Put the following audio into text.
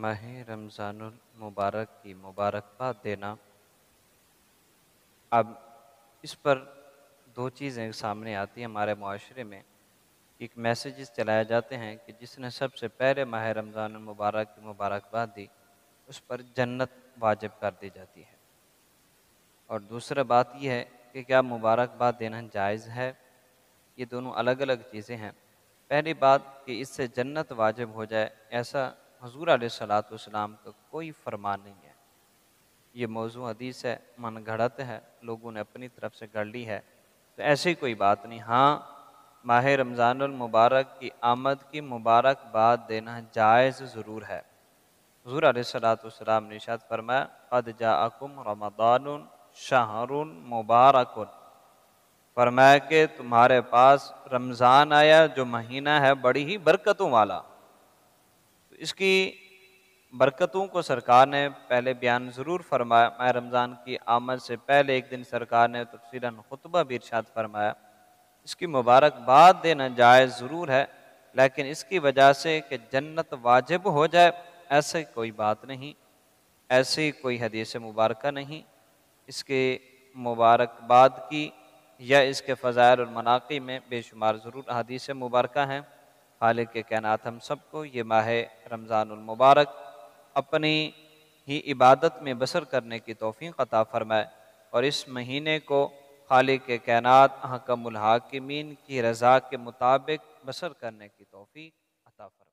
ماہ رمضان المبارک کی مبارکباد دینا۔ اب اس پر دو چیزیں سامنے آتی ہیں ہمارے معاشرے میں۔ ایک میسیجز چلائے جاتے ہیں کہ جس نے سب سے پہلے ماہ رمضان المبارک کی مبارکباد دی اس پر جنت واجب کر دی جاتی ہے، اور دوسرا بات یہ ہے کہ کیا مبارکباد دینا جائز ہے؟ یہ دونوں الگ الگ چیزیں ہیں۔ پہلی بات کہ اس سے جنت واجب ہو جائے، ایسا حضور علیہ الصلوۃ والسلام کا کوئی فرمان نہیں ہے۔ یہ موضوع حدیث ہے، من گھڑت ہے، لوگوں نے اپنی طرف سے گھڑ لی ہے، تو ایسی کوئی بات نہیں۔ ہاں، ماہ رمضان المبارک کی آمد کی مبارکباد دینا جائز ضرور ہے۔ حضور علیہ الصلوۃ والسلام نے ارشاد فرمایا قد جاءکم رمضان شہر مبارک، فرمایا کہ تمہارے پاس رمضان آیا جو مہینہ ہے بڑی ہی برکتوں والا۔ تو اس کی برکتوں کو سرکار نے پہلے بیان ضرور فرمایا۔ ماہ رمضان کی آمد سے پہلے ایک دن سرکار نے تفصیلاً خطبہ بھی ارشاد فرمایا۔ اس کی مبارکباد دینا جائز ضرور ہے، لیکن اس کی وجہ سے کہ جنت واجب ہو جائے ایسی کوئی بات نہیں، ایسی کوئی حدیث مبارکہ نہیں۔ اس کے مبارکباد کی یا اس کے فضائل اور مناقب میں بے شمار ضرور حدیث مبارکہ ہیں۔ خالق کائنات ہم سب کو یہ ماہ رمضان المبارک اپنی ہی عبادت میں بسر کرنے کی توفیق عطا فرمائے، اور اس مہینے کو خالق کائنات حکم الحاکمین کی رضا کے مطابق بسر کرنے کی توفیق عطا فرمائے۔